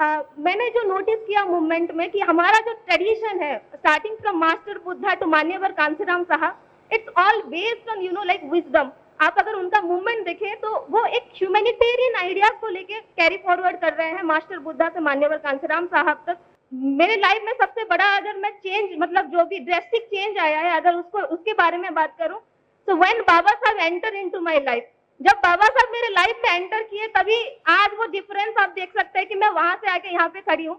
मैंने जो नोटिस किया मूवमेंट में कि हमारा जो ट्रेडिशन है starting from master Buddha to मान्यवर कांसीराम साहब, it's all based on like wisdom. आप अगर उनका मूवमेंट देखें तो वो एक ह्यूमैनिटेरियन आइडियाज को लेके कैरी फॉरवर्ड कर रहे हैं मास्टर बुद्धा से मान्यवर कांसीराम साहब तक। मेरे लाइफ में सबसे बड़ा अगर मैं चेंज मतलब जो भी ड्रेस्टिक चेंज आया है अगर उसके बारे में बात करूं तो व्हेन बाबा साहब एंटर इनटू माय लाइफ, जब बाबा साहब मेरे लाइफ में एंटर किए तभी आज वो डिफरेंस आप देख सकते हैं कि मैं वहां से आके यहाँ पे खड़ी हूँ।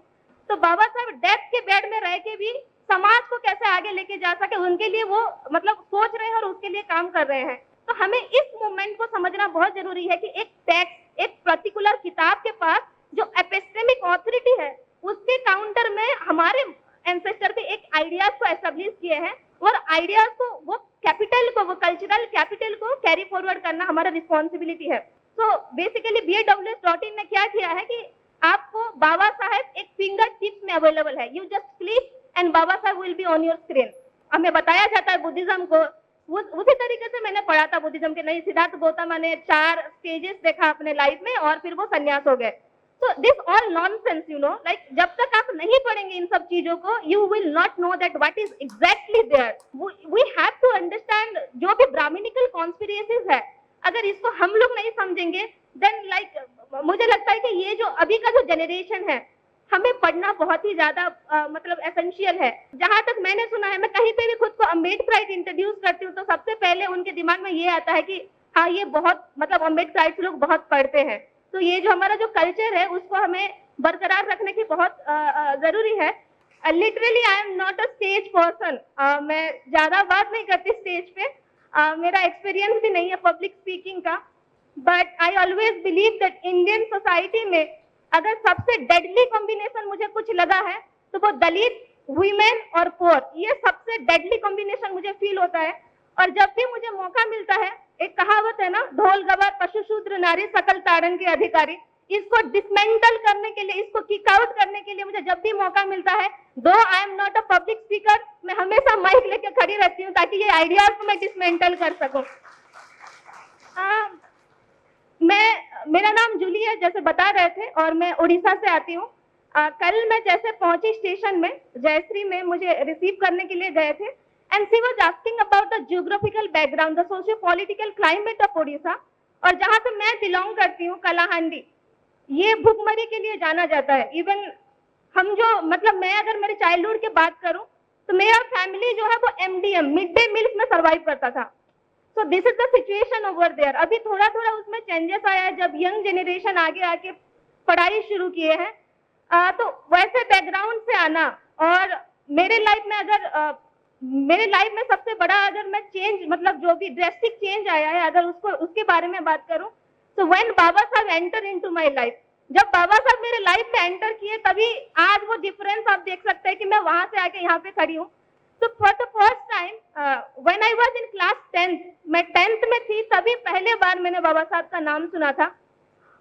तो बाबा साहब डेथ के बेड में रह के भी समाज को कैसे आगे लेके जा सके उनके लिए वो मतलब सोच रहे हैं और उसके लिए काम कर रहे हैं। तो हमें इस मूवमेंट को समझना बहुत जरूरी है कि एक टेक्स्ट एक पर्टिकुलर किताब के पास जो एपिस्टेमिक ऑथोरिटी है उसके काउंटर में हमारे एंसेस्टर पे एक आइडियाज को एस्टेब्लिश किए हैं और आइडियाज को वो कैपिटल को वो कल्चरल कैपिटल को कैरी फॉरवर्ड करना हमारा रिस्पॉन्सिबिलिटी है। सो बेसिकली BAWS.in ने क्या किया है कि आपको बाबा साहेब एक फिंगर टिप्स में अवेलेबल है, you just click and Baba Saheb will be on your screen. हमें बताया जाता है बुद्धिज्म को उसी तरीके से मैंने पढ़ा था बुद्धिज्म के। नहीं, सिद्धार्थ गौतम ने 4 स्टेजेस देखा अपने लाइफ में और फिर वो संन्यास हो गए। So this all nonsense, like जब तक आप नहीं पढ़ेंगे इन सब चीजों को, you will not know that what is exactly there. We have to understand जो भी ब्राह्मणिकल कॉन्स्पिरेसीज है, अगर इसको हम लोग नहीं समझेंगे, then like मुझे लगता है कि ये जो अभी का जो जनरेशन है, हमें पढ़ना बहुत ही ज्यादा मतलब एसेंशियल है। जहां तक मैंने सुना है, मैं कहीं पे भी खुद को अम्बेडकराइट इंट्रोड्यूस करती हूँ तो सबसे पहले उनके दिमाग में ये आता है कि हाँ ये बहुत मतलब अम्बेडकराइट लोग बहुत पढ़ते हैं। तो ये जो हमारा जो कल्चर है उसको हमें बरकरार रखने की बहुत जरूरी है। Literally I am not a stage person, मैं ज्यादा बात नहीं करती स्टेज पे, मेरा एक्सपीरियंस भी नहीं है पब्लिक स्पीकिंग का, but I always believe that Indian society में अगर सबसे डेडली कॉम्बिनेशन मुझे कुछ लगा है तो वो दलित, वुमेन और पोर, ये सबसे डेडली कॉम्बिनेशन मुझे फील होता है। और जब भी मुझे मौका मिलता है, एक कहावत है ना, ढोल गवार पशु शूद्र नारी सकल ताड़न के अधिकारी, इसको डिसमेंटल करने के लिए, इसको किक आउट करने के लिए मुझे जब भी मौका मिलता है, दो I am not a public speaker, मैं हमेशा माइक लेके खड़ी रहती हूँ ताकि ये आइडियाज को मैं डिसमेंटल कर सकूं। मेरा नाम जूली है जैसे बता रहे थे और मैं उड़ीसा से आती हूँ। कल मैं जैसे पहुंची स्टेशन में, जयश्री में मुझे रिसीव करने के लिए गए थे and she was asking about the geographical background, the socio-political climate of Odisha। और जहां से मैं बिलोंग करती हूँ, कलाहांडी, ये भुखमरी के लिए जाना जाता है। इवन हम जो मतलब मैं अगर मेरे चाइल्डहुड की बात करूं तो मेरा फैमिली जो है वो MDM मिड डे मील्स में सर्वाइव करता था। So this is the situation over there. अभी थोड़ा थोड़ा उसमें चेंजेस आया है जब यंग जनरेशन आगे आके पढ़ाई शुरू किए हैं। तो वैसे बैकग्राउंड से आना और मेरे लाइफ में अगर मेरे लाइफ में सबसे बड़ा अगर मैं चेंज मतलब जो भी ड्रेस्टिक चेंज आया है अगर उसके बारे में बात करूं तो व्हेन बाबा साहब एंटर इनटू माय लाइफ, जब बाबा साहब मेरे लाइफ में एंटर किए तभी आज वो डिफरेंस आप देख सकते हैं कि मैं वहां से आके यहाँ पे खड़ी हूँ। तो for the first time when I was in class 10th, मैं 10th में थी, तभी पहले बार मैंने बाबा साहब का नाम सुना था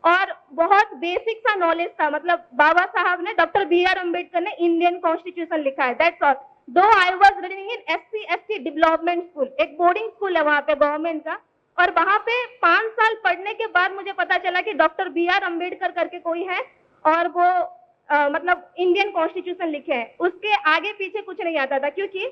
और बहुत बेसिक सा नॉलेज था। मतलब बाबा साहब ने, डॉक्टर BR अम्बेडकर ने इंडियन कॉन्स्टिट्यूशन लिखा है, दैट्स ऑल। दो I was running in SC/ST development school, एक बोर्डिंग स्कूल है वहां पे गवर्नमेंट का, और वहां पे 5 साल पढ़ने के बाद मुझे पता चला कि डॉक्टर BR अम्बेडकर करके कोई है और वो मतलब इंडियन कॉन्स्टिट्यूशन लिखे हैं। उसके आगे पीछे कुछ नहीं आता था क्योंकि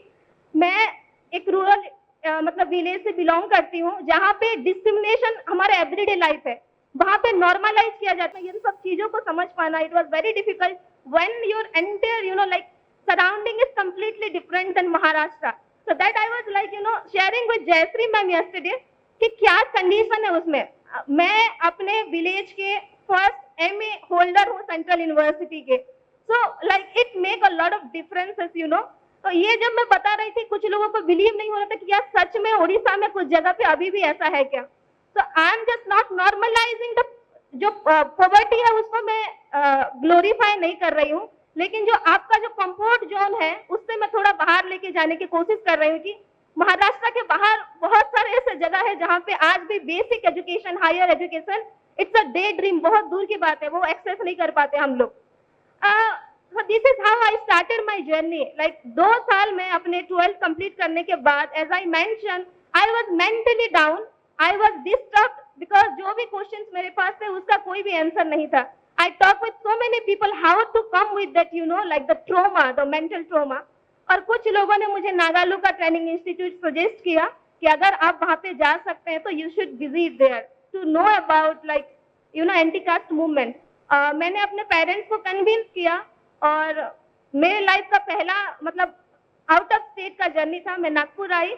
मैं एक रूरल मतलब विलेज से बिलोंग करती हूँ जहाँ पे डिस्क्रिमिनेशन हमारे एवरीडे लाइफ है, वहां पे नॉर्मलाइज किया जाता है। इन सब चीजों को समझ पाना, it was very difficult when your entire like surrounding is completely different than Maharashtra. So that I was like sharing with Jayashree ma'am yesterday कि क्या कंडीशन है उसमें। मैं अपने विलेज के फर्स्ट MA होल्डर हूँ सेंट्रल यूनिवर्सिटी के, so like it make a lot of differences तो ये जब मैं बता रही थी कुछ लोगों को बिलीव नहीं हो रहा था कि यार सच में उड़ीसा में कुछ जगह पे अभी भी ऐसा है क्या। तो I am just not normalising the जो पॉवर्टी है उसको मैं ग्लोरीफाई नहीं कर रही हूँ, लेकिन जो आपका जो कंफर्ट जोन है उससे मैं थोड़ा बाहर लेके जाने की कोशिश कर रही हूँ कि महाराष्ट्र के बाहर बहुत सारे ऐसे जगह है जहाँ पे आज भी basic education, higher education it's a day dream, बहुत दूर की बात है, वो एक्सेस नहीं कर पाते हम लोग। So this is how I started my journey. Like 2 साल में अपने 12th कंप्लीट करने के बाद, as I mentioned, I was mentally down, I was disturbed because जो भी क्वेश्चंस मेरे पास थे उसका कोई भी आंसर नहीं था। I talk with so many people how to come with that, you know, like the trauma, the mental trauma. और कुछ लोगों ने मुझे नागालू का ट्रेनिंग इंस्टीट्यूट सजेस्ट किया कि अगर आप वहां पे जा सकते हैं तो you should visit there to know about like you know anti caste movement. मैंने अपने पेरेंट्स को कन्विंस किया और मेरे लाइफ का पहला मतलब आउट ऑफ स्टेट का जर्नी था। मैं नागपुर आई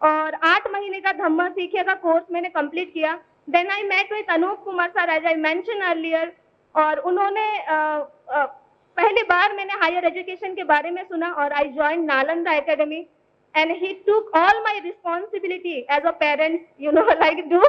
और 8 महीने का धम्मा सीखे का कोर्स मैंने कंप्लीट किया। Then I met with Anup Kumar sir as I mention earlier, और उन्होंने पहली बार मैंने हायर एजुकेशन के बारे में सुना और I join Nalanda academy and he took all my responsibility as a parents, you know like do.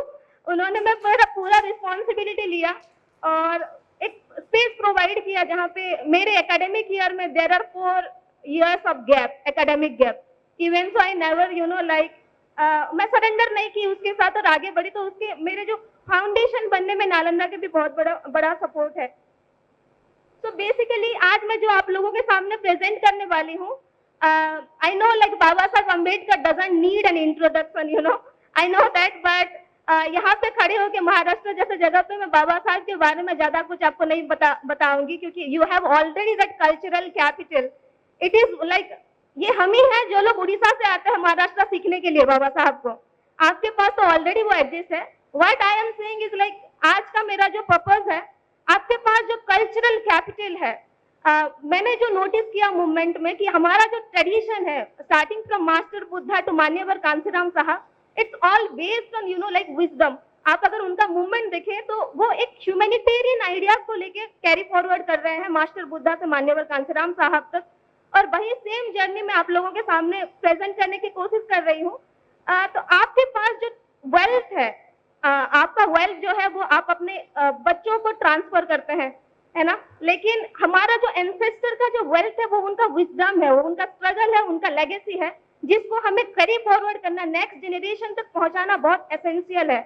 उन्होंने मैं पूरा रिस्पॉन्सिबिलिटी लिया और एक स्पेस प्रोवाइड किया जहाँ पे मेरे एकेडमिक ईयर में there are 4 years of gap, academic gap. Even so I never, you know, like मैं सरेंडर नहीं की उसके साथ और आगे बढ़ी। तो उसके मेरे जो फाउंडेशन बनने में नालंदा के भी बहुत बड़ा सपोर्ट है। तो बेसिकली आज मैं जो आप लोगों के सामने प्रेजेंट करने वाली हूँ, I know like Baba Saheb Ambedkar doesn't need an introduction, you know, I know that, but यहाँ पे खड़े होकर महाराष्ट्र जैसे जगह पे मैं बाबा साहब के बारे में ज्यादा कुछ आपको नहीं बताऊंगी क्योंकि you have already that cultural capital. It is like ये हम ही हैं जो लोग उड़ीसा से आते हैं महाराष्ट्र सीखने के लिए बाबा साहब को। आपके पास तो ऑलरेडी वो एग्जिस्ट है। What I am saying is like आज का मेरा जो पर्पस है, आपके पास जो कल्चरल कैपिटल है, मैंने जो नोटिस किया मूवमेंट में कि हमारा जो ट्रेडिशन है starting from master Buddha to मान्यवर कांसीराम साहब, it's all based on you know like wisdom. आप अगर उनका मूवमेंट देखें तो वो एक ह्यूमैनिटेरियन आइडियाज को लेके कैरी फॉरवर्ड कर रहे हैं मास्टर बुद्धा से मान्यवर कांसीराम साहब तक, और वही सेम जर्नी में आप लोगों के सामने प्रेजेंट करने की कोशिश कर रही हूँ। तो आपके पास जो वेल्थ है, आपका वेल्थ जो है वो आप अपने बच्चों को ट्रांसफर करते हैं, है ना, लेकिन हमारा जो एंसेस्टर का जो वेल्थ है वो उनका विजडम है, वो उनका स्ट्रगल है, उनका लेगेसी है, जिसको हमें कैरी फॉरवर्ड करना, नेक्स्ट जनरेशन तक पहुंचाना बहुत एसेंशियल है,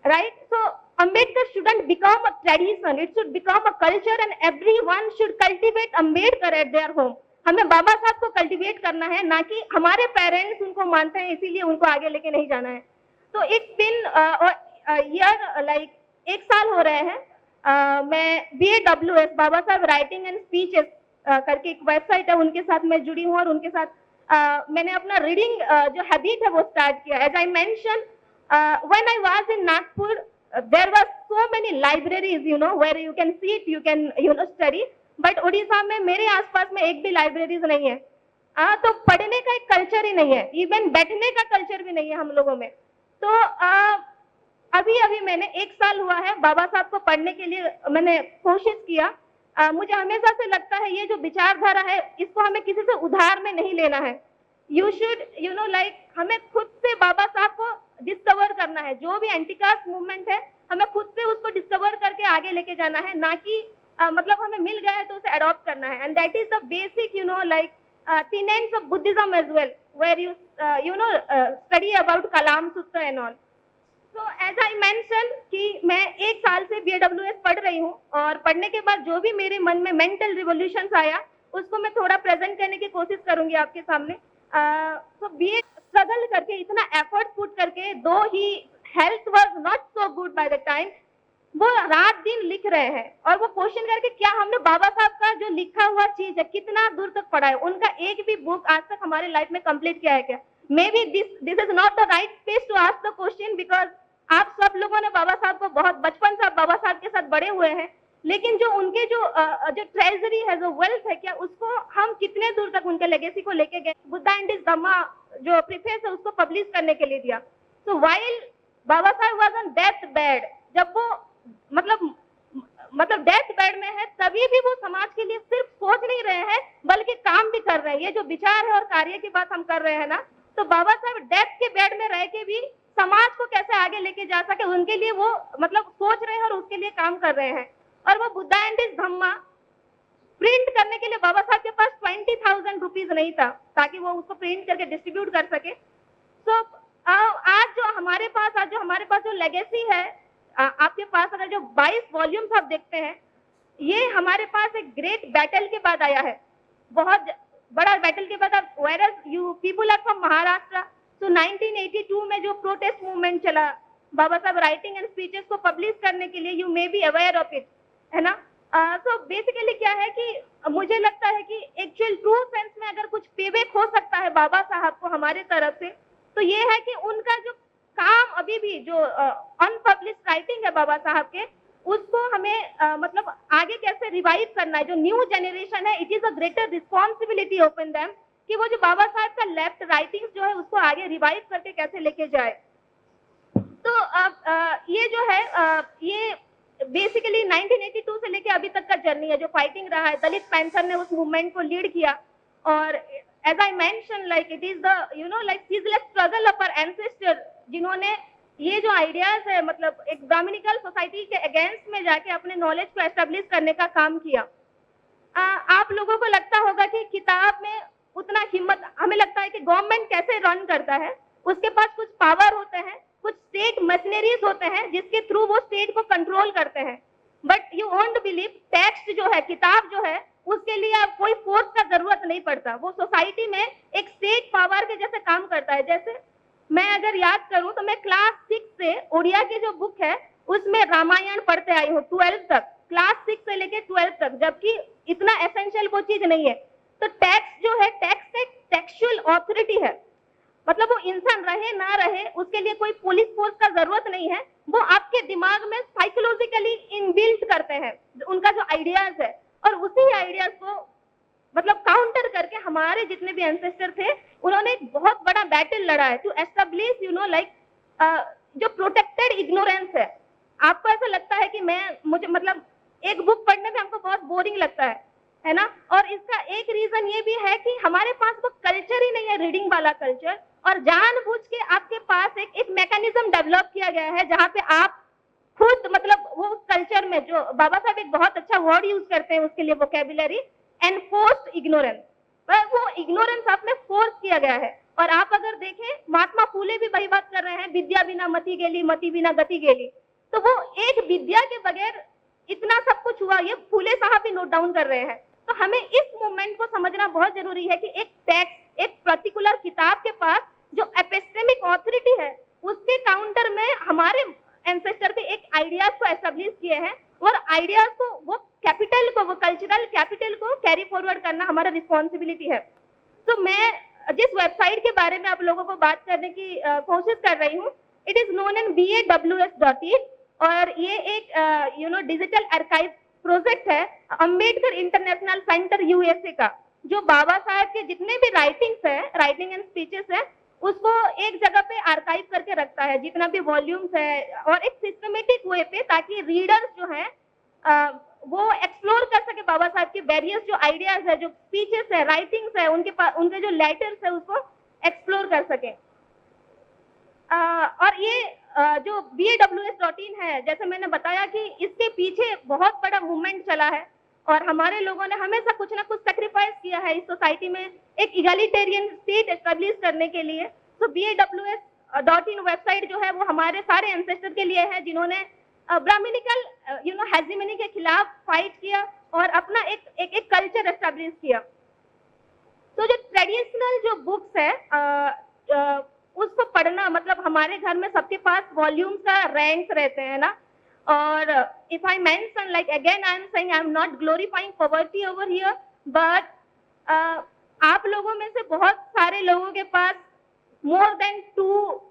right. So Ambedkar shouldn't become a tradition, it should become a culture and everyone should cultivate Ambedkar at their home। हमें बाबा साहब को कल्टीवेट करना है, ना कि हमारे पेरेंट्स उनको मानते हैं इसीलिए उनको आगे लेके नहीं जाना है। तो इट्स बिन ईयर लाइक 1 साल हो रहे हैं। मैं BAWS Baba Saheb writing and speeches करके एक वेबसाइट है, उनके साथ मैं जुड़ी हूँ और उनके साथ मैंने अपना रीडिंग जो हैबिट है वो स्टार्ट किया। As I mention when I was in Nagpur there were so many libraries, you know, where you can sit, you can, you know, study, but Orissa में मेरे आसपास में एक भी लाइब्रेरीज नहीं है। तो पढ़ने का एक कल्चर ही नहीं है, इवन बैठने का कल्चर भी नहीं है हम लोगों में। तो अभी मैंने 1 साल हुआ है बाबा साहब को पढ़ने के लिए मैंने कोशिश किया। मुझे हमेशा से लगता है ये जो विचारधारा है इसको हमें किसी से उधार में नहीं लेना है। You should you know like हमें खुद से बाबा साहब को डिस्कवर करना है। जो भी एंटी कास्ट मूवमेंट है हमें खुद से उसको डिस्कवर करके आगे लेके जाना है, ना कि मतलब हमें मिल गया है तो उसे अडॉप्ट करना है। And that is the basic you know like tenets of Buddhism as well, where you know study about Kalam Sutra and all. So as I mentioned कि मैं 1 साल से BAWS पढ़ रही हूँ और पढ़ने के बाद जो भी मेरे मन में मेंटल रिवोल्यूशंस आया उसको मैं थोड़ा प्रेजेंट करने की कोशिश करूंगी आपके सामने। तो BA स्ट्रगल करके इतना एफर्ट पुट करके, though he health was not so good by the time, वो रात दिन लिख रहे हैं और वो क्वेश्चन करके क्या हमने बाबा साहब का जो लिखा हुआ चीज है कितना दूर तक पढ़ा है, उनका एक भी बुक आज तक हमारे लाइफ में कंप्लीट किया है क्या। Maybe this is not the right place to ask the question, because आप सब लोगों ने बाबा साहब को बहुत बचपन से बाबा साहब के साथ बड़े हुए हैं, लेकिन जो उनके जो ट्रेजरी है, जो वेल्थ है, क्या उसको हम कितने दूर तक उनके लेगेसी को लेके गए। बुद्धा एंड हिज धम्मा जो प्रीफेस है उसको पब्लिश करने के लिए दिया। तो वाइल बाबा साहब वाज ऑन डेथ बेड, जब वो मतलब डेथ बेड में है, तभी भी वो समाज के लिए सिर्फ सोच नहीं रहे हैं बल्कि काम भी कर रहे हैं। ये जो विचार है और कार्य की बात हम कर रहे हैं ना, तो बाबा साहब डेथ के बेड में रह के भी समाज को कैसे आगे लेके जा सके उनके लिए वो मतलब सोच रहे हैं और उसके लिए काम कर रहे हैं। और वो Buddha and his Dhamma print करने के लिए बाबा साहब के पास 20,000 रुपीज नहीं था ताकि वो उसको प्रिंट करके डिस्ट्रीब्यूट कर सके। सो आज जो हमारे पास जो लेगेसी है, आपके पास अगर जो 22 वॉल्यूम्स आप देखते हैं, ये हमारे पास एक ग्रेट बैटल के बाद आया है, बहुत बड़ा बैटल के बाद। Where you people are from Maharashtra, तो 1982 में जो प्रोटेस्ट मूवमेंट चला Baba Saheb writing and speeches को पब्लिश करने के लिए, you may be aware of it, है ना। सो बेसिकली क्या है कि मुझे लगता है कि एक्चुअल ट्रू सेंस में अगर कुछ पेबैक हो सकता है बाबा साहब को हमारे तरफ से, तो ये है कि उनका जो काम अभी भी जो अनपब्लिश्ड राइटिंग है बाबा साहब के, उसको हमें मतलब आगे कैसे रिवाइव करना है। जो न्यू जनरेशन है, it is a greater responsibility open them कि वो जो बाबा साहब का लेफ्ट राइटिंग्स जो है उसको आगे रिवाइव करके कैसे लेके जाए। तो ये जो है ये बेसिकली 1982 से लेके अभी तक का जर्नी है जो फाइटिंग रहा है। दलित पैंथर ने उस मूवमेंट को लीड किया और as I mention like it is the like ceaseless struggle of our ancestor, जिन्होंने ये जो आइडियाज है मतलब एक ब्राह्मणिकल सोसाइटी के अगेंस्ट में जाके अपने नॉलेज को एस्टेब्लिश करने का काम किया। आप लोगों को लगता होगा कि किताब में उतना हिम्मत, हमें लगता है कि गवर्नमेंट कैसे रन करता है, उसके पास कुछ पावर होते हैं, कुछ स्टेट मशीनरीज होते हैं जिसके थ्रू वो स्टेट को कंट्रोल करते हैं। But you won't believe, text जो है, किताब जो है, उसके लिए आप कोई फोर्स का जरूरत नहीं पड़ता। वो सोसाइटी में एक स्टेट पावर के जैसे काम करता है। जैसे मैं अगर याद करूं तो मैं क्लास 6 से उड़िया की जो बुक है उसमें रामायण पढ़ते आई हूँ 12th तक, क्लास 6 से लेके 12th तक, जबकि इतना एसेंशियल वो चीज नहीं है। तो टैक्स जो है, टैक्स एक टेक्सुअल ऑथोरिटी है, मतलब वो इंसान रहे ना रहे उसके लिए कोई पुलिस फोर्स का जरूरत नहीं है। वो आपके दिमाग में साइकोलॉजिकली इनबिल्ट करते हैं उनका जो आइडियाज है, और उसी आइडियाज को मतलब काउंटर करके हमारे जितने भी एंसेस्टर थे उन्होंने एक बहुत बड़ा बैटल लड़ा है टू एस्टेब्लिश लाइक जो प्रोटेक्टेड इग्नोरेंस है। आपको ऐसा लगता है कि मुझे मतलब एक बुक पढ़ने में हमको बहुत बोरिंग लगता है ना, और इसका एक रीजन ये भी है कि हमारे पास वो कल्चर ही नहीं है, रीडिंग वाला कल्चर। और जानबूझ के आपके पास एक मैकेनिज्म डेवलप किया गया है जहां पे आप खुद मतलब वो कल्चर में, जो बाबा साहब एक बहुत अच्छा वर्ड यूज करते हैं उसके लिए, वोकेबुलरी, एनफोर्स्ड इग्नोरेंस, वो इग्नोरेंस आप में फोर्स किया गया है। और आप अगर देखें, महात्मा फूले भी वही बात कर रहे हैं, विद्या बिना मति गेली, मति बिना गति गेली। तो वो एक विद्या के बगैर इतना सब कुछ हुआ, ये फूले साहब भी नोट डाउन कर रहे हैं। तो हमें इस मूवमेंट को समझना बहुत जरूरी है कि एक टेक्स्ट, एक पर्टिकुलर किताब के पास जो एपिस्टेमिक ऑथोरिटी है, उसके काउंटर में हमारे एंसेस्टर के एक आइडियाज को एस्टेब्लिश किए हैं, और आइडियाज को, वो कैपिटल को, वो कल्चरल कैपिटल को कैरी फॉरवर्ड करना हमारा रिस्पॉन्सिबिलिटी है। तो मैं जिस वेबसाइट के बारे में आप लोगों को बात करने की कोशिश कर रही हूँ, it is known N BAWS.in, और ये एक डिजिटल आर्काइव प्रोजेक्ट है अंबेडकर इंटरनेशनल सेंटर USA का, जो बाबा साहब के जितने भी राइटिंग्स है, राइटिंग एंड स्पीचेस है, उसको एक जगह पे आर्काइव करके रखता है, जितना भी वॉल्यूम्स है, और एक सिस्टमेटिक वे पे, ताकि रीडर्स जो है वो एक्सप्लोर कर सके बाबा साहब के वेरियस जो आइडियाज है, जो स्पीचेस है, राइटिंग्स है, उनके जो लेटर्स है उसको एक्सप्लोर कर सके। और ये जो BAWS.in है, जैसे मैंने बताया कि इसके पीछे बहुत बड़ा मूवमेंट चला है, और हमारे लोगों ने हमेशा कुछ ना कुछ सेक्रीफाइस किया है इस सोसाइटी में एक इगैलिटेरियन स्टेट एस्टेब्लिश करने के लिए। तो BAWS.in वेबसाइट जो है वो हमारे सारे एंसेस्टर के लिए है, जिन्होंने ब्राह्मणिकल हेजिमनी के खिलाफ फाइट किया और अपना एक कल्चर एस्टेब्लिश किया। तो जो ट्रेडिशनल जो बुक्स है उसको पढ़ना, मतलब हमारे घर में सबके पास वॉल्यूम्स का रैंक्स रहते हैं ना, और if I mention like again I am saying I am not glorifying poverty over here, but आप लोगों में से बहुत सारे लोगों के पास मोर देन 2,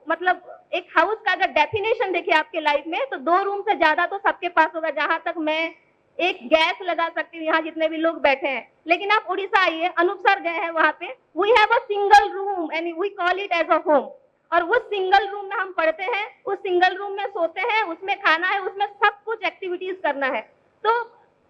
मतलब एक हाउस का अगर डेफिनेशन देखिए आपके लाइफ में, तो 2 रूम से ज्यादा तो सबके पास होगा। जहां तक मैं एक गैस लगा सकती हूँ यहाँ जितने भी लोग बैठे हैं। लेकिन आप उड़ीसा आइए, अनूप सर गए हैं वहां पे, we have a single room and we call it as a home, और उस सिंगल रूम में हम पढ़ते हैं, उस सिंगल रूम में सोते हैं, उसमें खाना है, उसमें सब कुछ एक्टिविटीज करना है। तो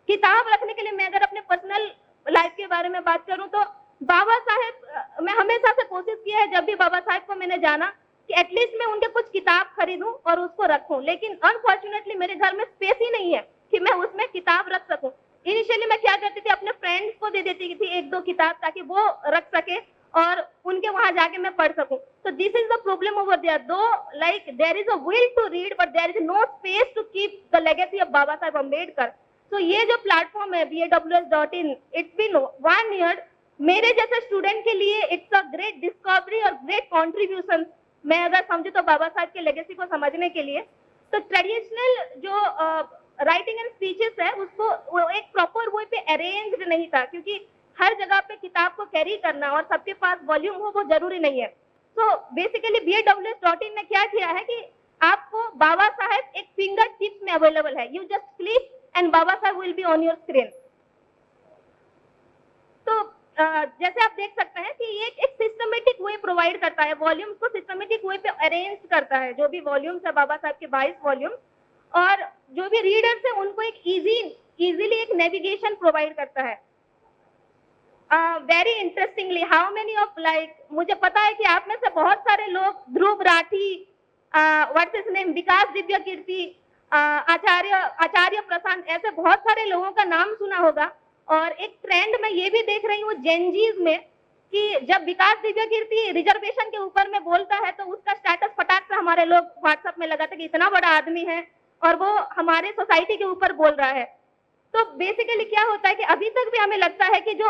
किताब रखने के लिए मैं अगर अपने पर्सनल लाइफ के बारे में बात करूं, तो बाबा साहेब, मैं हमेशा से कोशिश की है, जब भी बाबा साहेब को मैंने जाना, कि एटलीस्ट मैं उनके कुछ किताब खरीदूं और उसको रखूं। लेकिन अनफॉर्चुनेटली मेरे घर में स्पेस ही नहीं है कि मैं उसमें किताब रख सकूं। इनिशियली मैं क्या करती थी, अपने फ्रेंड्स को दे देती थी 1-2 किताब, ताकि वो रख सके और उनके वहां जाके मैं पढ़ सकूं। तो this is the problem over there, though like there is a will to read but there is no space to keep the legacy of Baba Saheb Ambedkar. तो ये जो प्लेटफॉर्म है BAWS.in, इट्स बीन 1 ईयर, मेरे जैसे स्टूडेंट के लिए इट्स अ ग्रेट डिस्कवरी और great contribution, मैं अगर समझू तो बाबा साहब के लेगेसी को समझने के लिए। तो ट्रेडिशनल जो राइटिंग एंड स्पीचेस है उसको वो एक प्रॉपर वे पे अरेंज्ड नहीं था, क्योंकि हर जगह पे किताब को कैरी करना और सबके पास वॉल्यूम हो वो जरूरी नहीं है। सो बेसिकली BAWS.in ने क्या किया है कि आपको बाबा साहेब एक फिंगर टिप्स में अवेलेबल है, you just click and Baba Saheb will be on your screen. तो जैसे आप देख सकते हैं कि ये एक सिस्टमेटिक वे प्रोवाइड करता है, वॉल्यूम्स को सिस्टमेटिक वे पे अरेंज करता है, जो भी वॉल्यूम्स है बाबा साहब के 22 वॉल्यूम, और जो भी रीडर्स है उनको एक इजीली एक नेविगेशन प्रोवाइड करता है। Very interestingly how many of like, मुझे पता है कि आप में से बहुत सारे लोग Dhruv Rathee, what's his name, विकास दिव्य कीर्ति, आचार्य प्रशांत, ऐसे बहुत सारे लोगों का नाम सुना होगा। और एक ट्रेंड मैं ये भी देख रही हूँ जेनजीज में कि जब विकास दिव्य कीर्ति रिजर्वेशन के ऊपर में बोलता है तो उसका स्टेटस फटाक से हमारे लोग व्हाट्सएप में लगाते कि इतना बड़ा आदमी है और वो हमारे सोसाइटी के ऊपर बोल रहा है। तो बेसिकली क्या होता है कि अभी तक भी हमें लगता है कि जो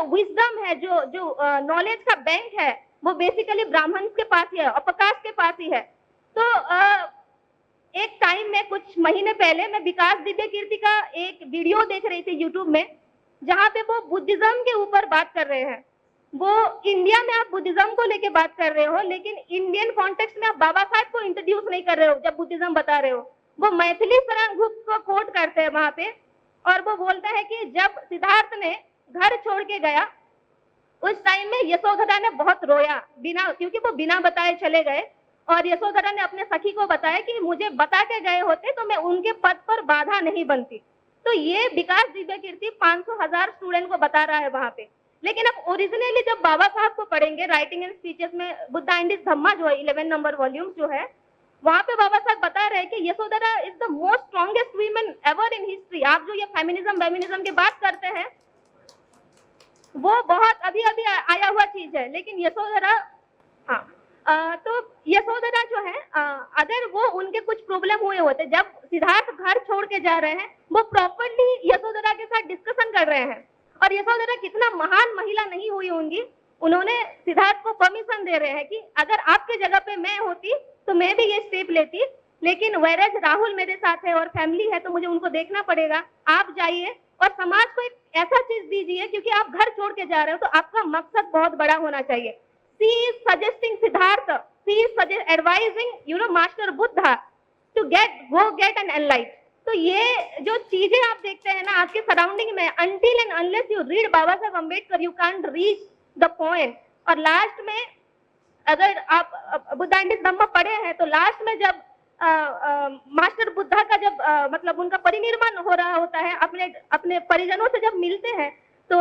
विजडम है, जो नॉलेज का बैंक है, वो बेसिकली ब्राह्मण के पास ही है, अपकाश के पास ही है। तो एक टाइम में कुछ महीने पहले मैं विकास दिव्य कीर्ति का एक वीडियो देख रही थी यूट्यूब में, जहाँ पे वो बुद्धिज्म के ऊपर बात कर रहे हैं। वो इंडिया में आप बुद्धिज्म को लेके बात कर रहे हो, लेकिन इंडियन कॉन्टेक्स्ट में आप बाबा साहब को इंट्रोड्यूस नहीं कर रहे हो जब बुद्धिज्म बता रहे हो। वो मैथिली शरण गुप्त को कोट करते हैं वहां पे, और वो बोलते हैं कि जब सिद्धार्थ ने घर छोड़ के गया उस टाइम में यशोधरा ने बहुत रोया, क्योंकि वो बिना बताए चले गए, और यशोधरा ने अपने सखी को बताया कि मुझे बता के गए होते तो मैं उनके पद पर बाधा नहीं बनती। तो ये विकास दिव्य कीर्ति 500,000 स्टूडेंट को बता रहा है वहां पे। लेकिन अब ओरिजिनली जब बाबा साहब को पढ़ेंगे राइटिंग एंड स्पीचेस में, बुद्धा एंड हिज धम्मा जो है 11 नंबर वॉल्यूम जो है, वहां पे बाबा साहब बता रहे हैं कि Yashodhara is the most strongest women ever in history. आप जो ये फेमिनिज्म की बात करते हैं वो बहुत अभी अभी आया हुआ चीज है, लेकिन यशोधरा, हाँ, तो यशोधरा जो है अगर वो उनके कुछ प्रॉब्लम हुए होते, जब सिद्धार्थ घर छोड़ के जा रहे हैं वो प्रॉपरली यशोधरा के साथ डिस्कशन कर रहे हैं, और यशोधरा कितना महान महिला नहीं हुई होंगी, उन्होंने सिद्धार्थ को परमिशन दे रहे हैं कि अगर आपके जगह पे मैं होती तो मैं भी ये स्टेप लेती, लेकिन वैराज राहुल मेरे साथ है और फैमिली है तो मुझे उनको देखना पड़ेगा, आप जाइए और समाज को एक ऐसा चीज दीजिए, क्योंकि आप घर छोड़ के जा रहे हो तो आपका मकसद बहुत बड़ा होना चाहिए। She is suggesting Siddhartha, she is advising, Master Buddha to go get an enlightened. तो ये जो चीजें आप देखते हैं ना आपके सराउंडिंग में, until and unless you read Baba Saheb Ambedkar you can't reach the point। और लास्ट में अगर आप बुद्धा एंड हिज धम्मा पढ़े हैं तो लास्ट में जब मास्टर बुद्धा का जब मतलब उनका परिनिर्वाण हो रहा होता है, अपने परिजनों से जब मिलते हैं तो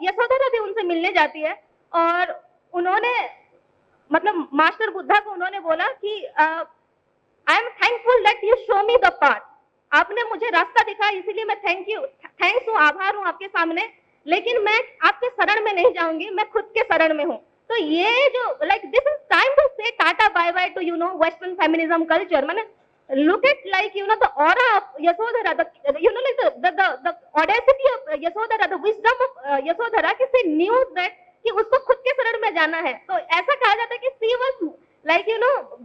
यशोधरा भी उनसे मिलने जाती है, और उन्होंने मतलब मास्टर बुद्धा को उन्होंने बोला कि I am thankful that you show me the path, आपने मुझे रास्ता दिखाया इसीलिए मैं थैंक्स हूँ, आभार हूँ आपके सामने, लेकिन मैं आपके शरण में नहीं जाऊंगी, मैं खुद के शरण में हूँ। तो ये जो like this is time to say tata bye bye to western feminism culture. मैंने look at like the aura of Yasodhara, the audacity of Yasodhara, the wisdom of Yasodhara, कि she knew that कि उसको खुद के शरण में जाना है। तो ऐसा कहा जाता है कि she was like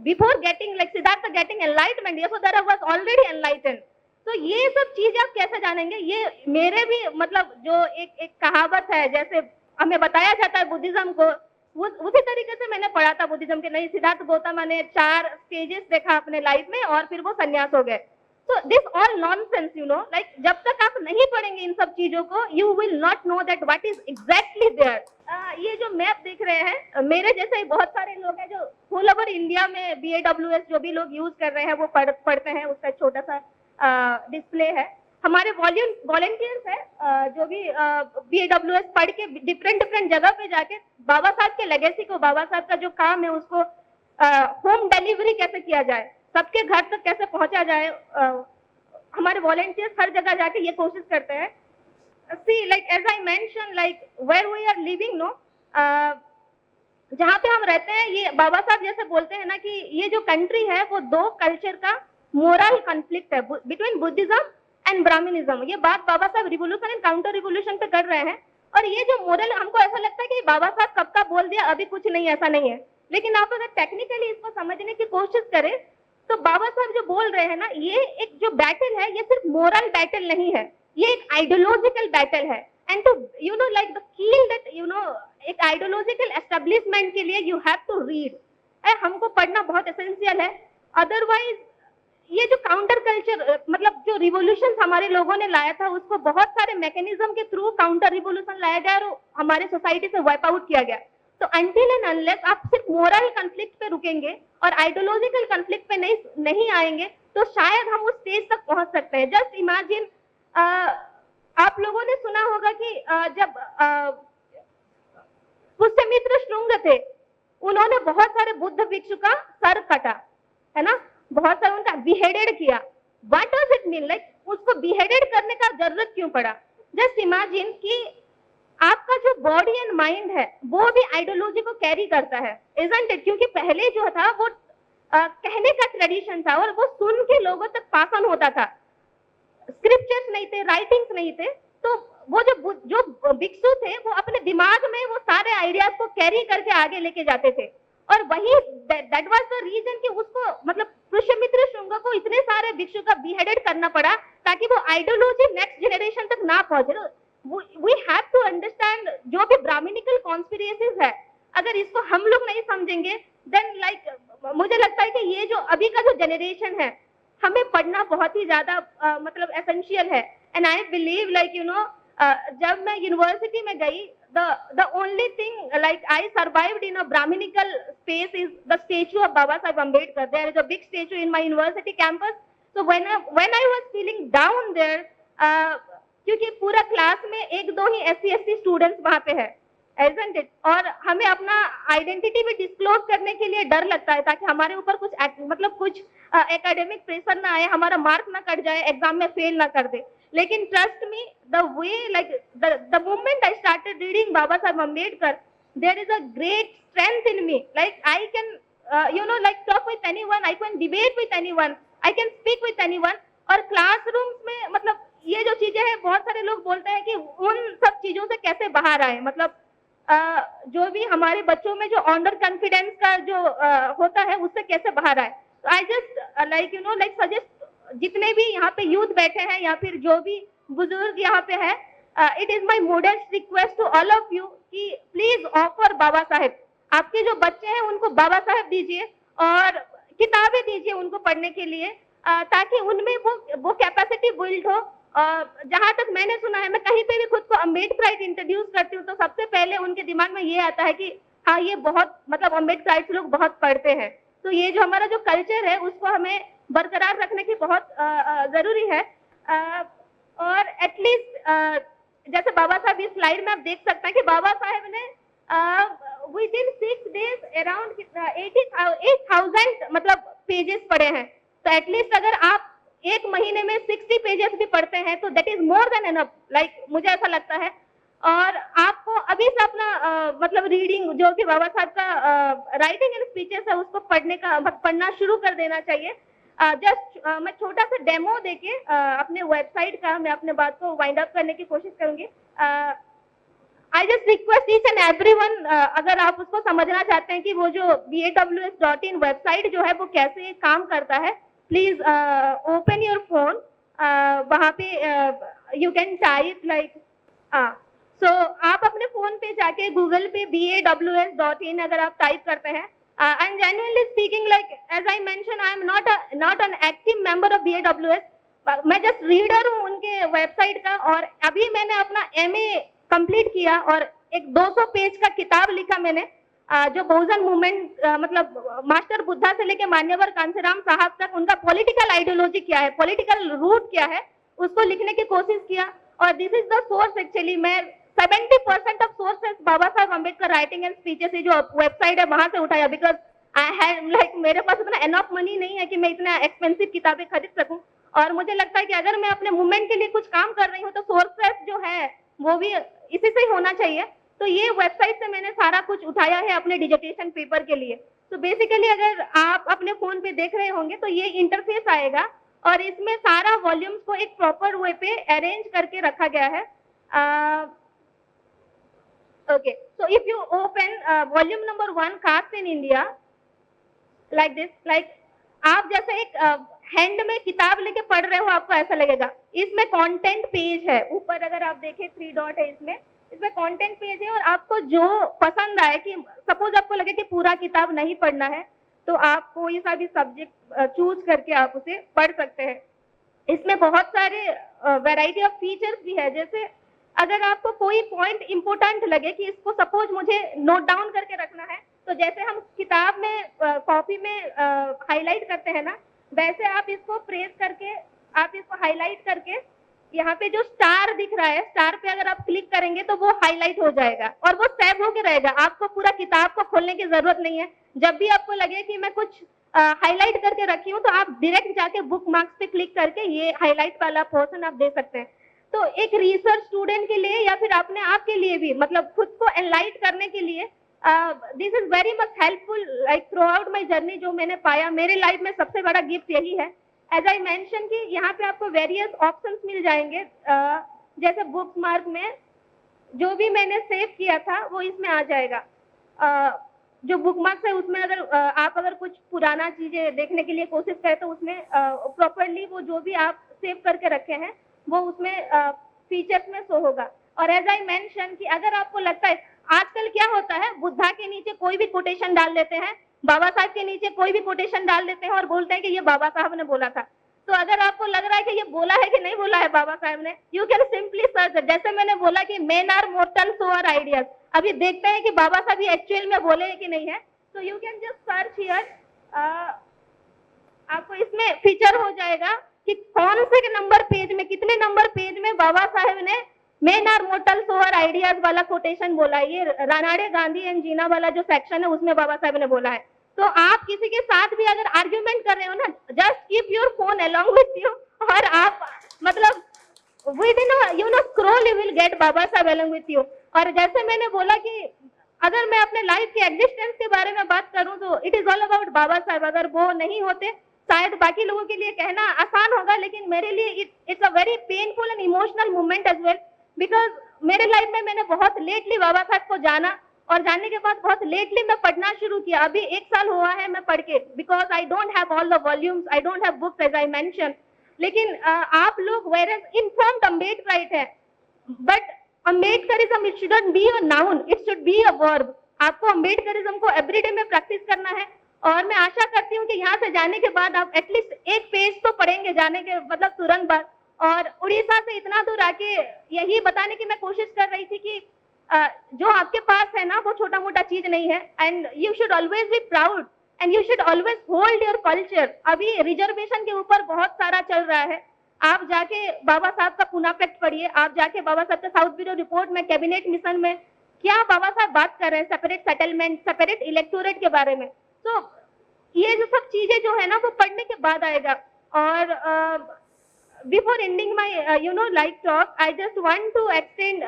before getting like Siddhartha getting enlightenment, Yasodhara was already enlightened। तो ये सब चीजें आप कैसे जानेंगे? ये मेरे भी मतलब जो एक कहावत है, जैसे हमें बताया जाता है बुद्धिज्म को, उसी तरीके से मैंने पढ़ा था बुद्धिज्म के। नहीं, सिद्धार्थ गौतम ने 4 स्टेजेस देखा अपने लाइफ में और फिर वो संन्यास हो गए। तो दिस ऑल नॉनसेंस लाइक जब तक आप नहीं पढ़ेंगे इन सब चीजों को, you will not know that what is exactly there. ये जो मैप देख रहे हैं, मेरे जैसे ही बहुत सारे लोग हैं जो ऑल ओवर इंडिया में BAWS जो भी लोग यूज कर रहे हैं वो पढ़ते हैं, उसका छोटा सा डिस्प्ले है। हमारे वॉलंटियर्स है जो भी BAWS पढ़ के डिफरेंट जगह पे जाके बाबा साहब के लेगेसी को, बाबा साहब का जो काम है उसको होम डिलीवरी कैसे किया जाए, सबके घर तक कैसे पहुंचा जाए, हमारे वॉलंटियर्स हर जगह जाके ये कोशिश करते हैं। See like as I mention like where we are living जहाँ पे हम रहते हैं, ये बाबा साहब जैसे बोलते हैं ना कि ये जो कंट्री है वो 2 कल्चर का मोरल कॉन्फ्लिक्ट है बिटवीन बुद्धिज्म एंड ब्राह्मणिज्म। ये बात बाबा साहब रिवोल्यूशन एंड काउंटर रिवोल्यूशन पे कर रहे हैं, और ये जो मोरल, हमको ऐसा लगता है कि बाबा साहब कब का बोल दिया, अभी कुछ नहीं, ऐसा नहीं है। लेकिन आप अगर टेक्निकली इसको समझने की कोशिश करें तो बाबा साहब जो बोल रहे हैं ना, ये एक जो बैटल है, ये सिर्फ मोरल बैटल नहीं है, ये एक आइडियोलॉजिकल बैटल है। And to you know like the keel that एक आइडियोलॉजिकल एस्टेब्लिशमेंट के लिए यू हैव टू रीड, हमको पढ़ना बहुत एसेंशियल है। अदरवाइज ये जो काउंटर कल्चर मतलब जो रिवोल्यूशन हमारे लोगों ने लाया था, उसको बहुत सारे मैकेनिज्म के थ्रू काउंटर रिवोल्यूशन लाया गया और हमारे सोसाइटी से वाइप आउट किया गया। तो अनटिल एंड अनलेस आप सिर्फ मोरल कॉन्फ्लिक्ट पे रुकेंगे और आइडियोलॉजिकल कॉन्फ्लिक्ट पे नहीं आएंगे, तो शायद हम उस स्टेज तक पहुंच सकते हैं। जस्ट इमेजिन, आप लोगों ने सुना होगा कि जब पुष्यमित्र श्रृंग थे, उन्होंने बहुत सारे बुद्ध भिक्षु का सर कटा, है ना, बहुत सारा उनका बिहेडेड किया। What does it mean, like उसको बिहेडेड करने का जरूरत क्यों पड़ा? जस्ट इमेजिन कि आपका जो बॉडी एंड माइंड है वो भी आइडियोलॉजी को कैरी करता है, इजंट इट? क्योंकि पहले जो था वो कहने का ट्रेडिशन था और वो सुन के लोगों तक पास ऑन होता था। स्क्रिप्चर्स नहीं थे, राइटिंग्स नहीं थे, तो वो जो भिक्षु थे वो अपने दिमाग में वो सारे आइडियाज को कैरी करके आगे लेके जाते थे। और वही दैट वाज द रीजन कि उसको मतलब पुष्यमित्र शुंग को इतने सारे भिक्षु का बिहेडेड करना पड़ा ताकि वो आइडियोलॉजी नेक्स्ट जनरेशन तक ना पहुंचे। वी हैव टू अंडरस्टैंड जो भी ब्राह्मणिकल कॉन्स्पिरेसीज है, अगर इसको हम लोग नहीं समझेंगे देन लाइक मुझे लगता है कि ये जो अभी का जो जनरेशन है, हमें पढ़ना बहुत ही ज्यादा मतलब एसेंशियल है। एंड आई बिलीव लाइक जब मैं यूनिवर्सिटी में गई, the only thing like I survived in a Brahminical space is the statue of Baba Saheb Ambedkar. There is a big statue in my university campus. So when I was feeling down there, क्योंकि पूरा class में एक दो ही SC/ST students वहां पे है, isn't it? और हमें अपना आइडेंटिटी भी डिस्क्लोज करने के लिए डर लगता है ताकि हमारे ऊपर कुछ मतलब कुछ एकेडमिक प्रेशर ना आए, हमारा मार्क ना कट जाए, एग्जाम में फेल ना कर दे। लेकिन trust me, the way like the moment I started reading Baba Saheb Ambedkar, there is a great strength in me. Like I can like talk with anyone, I can debate with anyone, I can speak with anyone। और classrooms में मतलब ये जो चीजें हैं, बहुत सारे लोग बोलते हैं कि उन सब चीजों से कैसे बाहर आए, मतलब जो भी हमारे बच्चों में जो अंडर कॉन्फिडेंस का जो होता है उससे कैसे बाहर आए। तो आई जस्ट लाइक सजेस्ट, जितने भी यहाँ पे यूथ बैठे हैं या फिर जो भी बुजुर्ग यहाँ पे है, it is my modest request to all of you कि प्लीज ऑफर बाबा साहेब। आपके जो बच्चे हैं उनको बाबा साहेब दीजिए और किताबें दीजिए उनको पढ़ने के लिए, ताकि उनमें वो कैपेसिटी बिल्ड हो। जहां तक मैंने सुना है, मैं कहीं पे भी खुद को अम्बेडकराइट इंट्रोड्यूस करती हूँ तो सबसे पहले उनके दिमाग में ये आता है कि हाँ, ये बहुत मतलब अम्बेडकराइट लोग बहुत पढ़ते हैं। तो ये जो हमारा जो कल्चर है उसको हमें बरकरार रखने की बहुत जरूरी है। और एटलीस्ट जैसे बाबा साहब, इस स्लाइड में आप देख सकते हैं कि बाबा साहब ने विदिन 6 days अराउंड 80,000 मतलब पेजेस पढ़े हैं। तो एटलीस्ट अगर आप एक महीने में 60 पेजेस भी पढ़ते हैं तो that is more than enough, like मुझे ऐसा लगता है। और आपको अभी से अपना मतलब रीडिंग, जो कि बाबा साहब का राइटिंग एंड स्पीचेस है, उसको पढ़ना शुरू कर देना चाहिए। जस्ट मैं छोटा सा डेमो देके अपने वेबसाइट का मैं अपने बात को वाइंड अप करने की कोशिश करूंगी। I just request each and everyone, अगर आप उसको समझना चाहते हैं कि वो जो baws.in वेबसाइट जो है वो कैसे काम करता है, प्लीज ओपन योर फोन, वहां पे you can type like so आप अपने फोन पे जाके गूगल पे baws.in अगर आप टाइप करते हैं, and genuinely speaking, like as I mentioned, I am not an active member of BAWS, मैं जस्ट रीडर हूँ उनके वेबसाइट का। और अभी मैंने अपना MA कंप्लीट किया और एक 200 पेज का किताब लिखा मैंने, जो बहुजन मूवमेंट मतलब मास्टर बुद्धा से लेके मान्यवर कांसीराम साहब तक उनका पॉलिटिकल आइडियोलॉजी क्या है, पॉलिटिकल रूट क्या है, उसको लिखने की कोशिश किया। और this is the source actually, मैं 70% of sources Baba Saheb Ambedkar writing and speeches जो वेबसाइट है वहां से उठाया, बिकॉज आई हैड लाइक मेरे पास इतना एनफ मनी नहीं है कि मैं इतना एक्सपेंसिव किताबें खरीद सकूं। और मुझे लगता है कि अगर मैं अपने मूवमेंट के लिए कुछ काम कर रही हूँ तो सोर्सेस जो है वो भी इसी से ही होना चाहिए। तो ये वेबसाइट से मैंने सारा कुछ उठाया है अपने डिजर्टेशन पेपर के लिए। तो बेसिकली अगर आप अपने फोन पे देख रहे होंगे तो ये इंटरफेस आएगा और इसमें सारा वॉल्यूम्स को एक प्रॉपर वे पे अरेंज करके रखा गया है। Okay, so if you open volume number 1, Caste in India, like this, like आप जैसे एक हैंड में किताब लेके पढ़ रहे हो, आपको ऐसा लगेगा। इसमें कंटेंट पेज है, ऊपर अगर आप देखें 3 डॉट है इसमें कंटेंट पेज है, और आपको जो पसंद आए, कि सपोज आपको लगे कि पूरा किताब नहीं पढ़ना है, तो आप कोई सा भी सब्जेक्ट चूज करके आप उसे पढ़ सकते हैं। इसमें बहुत सारे वैरायटी ऑफ फीचर्स भी है, जैसे अगर आपको कोई पॉइंट इंपॉर्टेंट लगे कि इसको सपोज मुझे नोट डाउन करके रखना है, तो जैसे हम किताब में कॉपी में हाईलाइट करते हैं ना, वैसे आप इसको प्रेस करके, आप इसको हाईलाइट करके, यहाँ पे जो स्टार दिख रहा है, स्टार पे अगर आप क्लिक करेंगे तो वो हाईलाइट हो जाएगा और वो सेव होके रहेगा। आपको पूरा किताब को खोलने की जरूरत नहीं है। जब भी आपको लगे कि मैं कुछ हाईलाइट करके रखी हूँ, तो आप डायरेक्ट जाके बुक मार्क्स पे क्लिक करके ये हाईलाइट वाला पोर्शन आप दे सकते हैं। तो एक रिसर्च स्टूडेंट के लिए या फिर अपने आप के लिए भी, मतलब खुद को एनलाइट करने के लिए, this is very much helpful. Like through out my journey जो मैंने पाया, मेरे लाइफ में सबसे बड़ा गिफ्ट यही है। एज आई मेंशन कि यहाँ पे आपको वेरियस ऑप्शंस मिल जाएंगे, जैसे बुक मार्क में जो भी मैंने सेव किया था वो इसमें आ जाएगा। जो बुक मार्क्स है उसमें अगर आप अगर कुछ पुराना चीजें देखने के लिए कोशिश करें, तो उसमें प्रॉपरली वो जो भी आप सेव करके रखे हैं वो उसमें फीचर्स में शो होगा। और एज आई मेंशन कि अगर आपको लगता है, आजकल क्या होता है, बुद्धा के नीचे कोई भी कोटेशन डाल देते हैं, बाबा साहब के नीचे कोई भी कोटेशन डाल देते हैं और बोलते हैं कि ये बाबा साहब ने बोला था। तो अगर आपको लग रहा है कि ये बोला है कि नहीं बोला है बाबा साहब ने, यू कैन सिंपली सर्च। जैसे मैंने बोला कि men are mortal so are ideas, अभी देखते हैं कि बाबा साहब ये एक्चुअल में बोले हैं कि नहीं है। तो you can just search here, आपको इसमें फीचर हो जाएगा कि कौन से नंबर पेज में, कितने नंबर पेज में बाबा साहब ने men are mortal so are ideas वाला कोटेशन बोला है। ये रानाडे गांधी एंड जीना वाला जो सेक्शन है उसमें बाबा साहब ने बोला है। तो आप किसी के साथ भी अगर आर्ग्यूमेंट कर रहे हो ना, just keep your phone along with you, और आप मतलब within scroll you will get Baba Saheb along with you. और जैसे मैंने बोला कि अगर मैं अपने लाइफ के एग्जिस्टेंस के बारे में बात करूं, तो इट इज ऑल अबाउट बाबा साहब। अगर वो नहीं होते, शायद बाकी लोगों के लिए कहना आसान होगा, लेकिन मेरे लिए it's a very painful and emotional moment as well, because मेरे लाइफ में मैंने बहुत लेटली बाबा साहब को जाना, और जानने के बाद बहुत लेटली मैं पढ़ना शुरू किया। अभी 1 साल हुआ है मैं पढ़ के, because I don't have all the volumes, I don't have books as I mention. लेकिन आप लोग वेयर इन्फॉर्म्ड अम्बेडकराइट है, but Ambedkarism it shouldn't be a noun, it should be a verb. आपको अम्बेडकरिज्म को एवरीडे में प्रैक्टिस करना है, और मैं आशा करती हूँ कि यहाँ से जाने के बाद आप एटलीस्ट एक पेज तो पढ़ेंगे जाने के मतलब तुरंत बाद। और उड़ीसा से इतना दूर आके यही बताने की मैं कोशिश कर रही थी कि जो आपके पास है ना वो छोटा मोटा चीज नहीं है, and you should always be proud and you should always hold your culture. अभी रिजर्वेशन के ऊपर बहुत सारा चल रहा है, आप जाके बाबा साहब का पुना पैक्ट पढ़िए, आप जाके बाबा साहब का साउथ ब्यूरो रिपोर्ट में, कैबिनेट मिशन में क्या बाबा साहब बात कर रहे हैं, सेपरेट सेटलमेंट, सेपरेट इलेक्टोरेट के बारे में। तो ये जो सब चीजें जो है ना वो पढ़ने के बाद आएगा। और before ending my like talk, I just want to extend,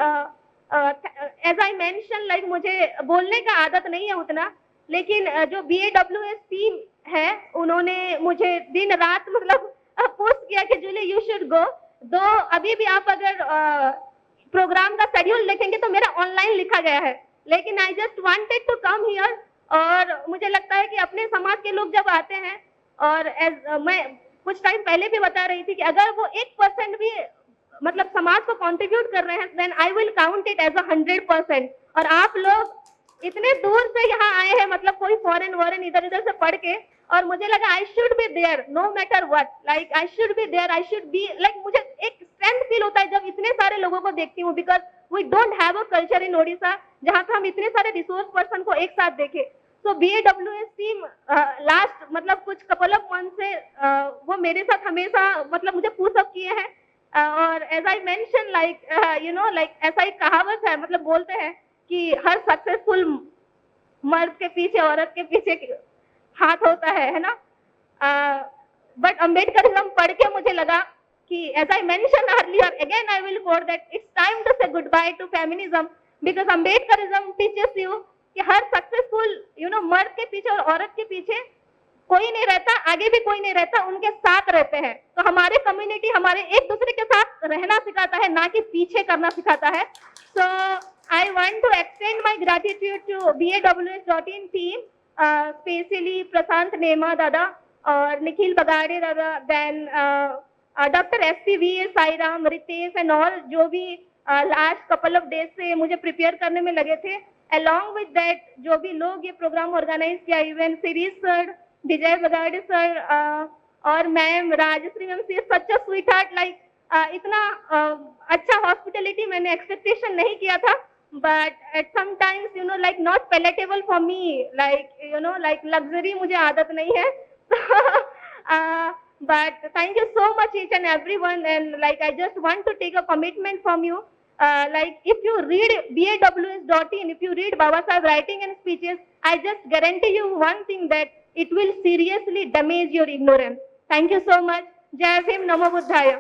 as I mention, like मुझे बोलने का आदत नहीं है उतना, लेकिन जो BAWS टीम है उन्होंने मुझे दिन रात मतलब पोस्ट किया कि जूली यू शुड गो। दो अभी भी आप अगर प्रोग्राम का शेड्यूल देखेंगे तो मेरा ऑनलाइन लिखा गया है, लेकिन I just wanted to come here. और मुझे लगता है कि अपने समाज के लोग जब आते हैं, और मैं कुछ टाइम पहले भी बता रही थी कि अगर वो 1% भी मतलब समाज को कंट्रीब्यूट कर रहे हैं, then I will count it as 100%। और आप लोग इतने दूर से यहाँ आए हैं, मतलब कोई फॉरेन वॉरेन इधर उधर से पढ़ के, और मुझे लगा I should be there no matter what, like I should be there, I should be like, मुझे एक स्ट्रेंथ फील होता है जब इतने सारे लोगों को देखती हूँ, because we don't have a culture in Odisha जहाँ पे हम इतने सारे रिसोर्स पर्सन को एक साथ देखें। तो BAWS टीम लास्ट मतलब कुछ कपल ऑफ मंथ से वो मेरे साथ हमेशा मतलब मुझे पुश अप किए हैं। और as I mention like like ऐसा एक कहावत है, मतलब बोलते हैं कि हर सक्सेसफुल मर्द के पीछे औरत के पीछे हाथ होता है ना। बट अम्बेडकरिज्म पढ़ के मुझे लगा कि as I mention earlier, again I will quote that it's time to say goodbye to feminism, because Ambedkarism teaches you कि हर सक्सेसफुल मर्द के पीछे और औरत के पीछे कोई नहीं रहता, आगे भी कोई नहीं रहता, उनके साथ रहते हैं। तो हमारे कम्युनिटी हमारे एक दूसरे के साथ रहना सिखाता है, ना कि पीछे करना सिखाता है। So I want to extend my gratitude to BAWS.in team, specially Prashant Nema दादा और निखिल बगाड़े दादा, then doctor SPV Sairam, Ritesh and all, जो भी लास्ट कपल ऑफ डेज से मुझे प्रिपेयर करने में लगे थे। अलॉन्ग विद दैट जो भी लोग ये प्रोग्राम ऑर्गेनाइज किया, इवन सीरीज सर, विजय बगाड़े सर और ma'am Rajshree ma'am, she such a sweet heart, like इतना अच्छा हॉस्पिटलिटी मैंने एक्सपेक्टेशन नहीं किया था, but at some times like not palatable for me, like like luxury मुझे आदत नहीं है। But thank you so much each and everyone, and like I just want to take a commitment from you, like if you read baws.in, if you read Baba Saheb writing and speeches, I just guarantee you one thing, that it will seriously damage your ignorance. Thank you so much. Jai Bhim, Namo Buddhaya.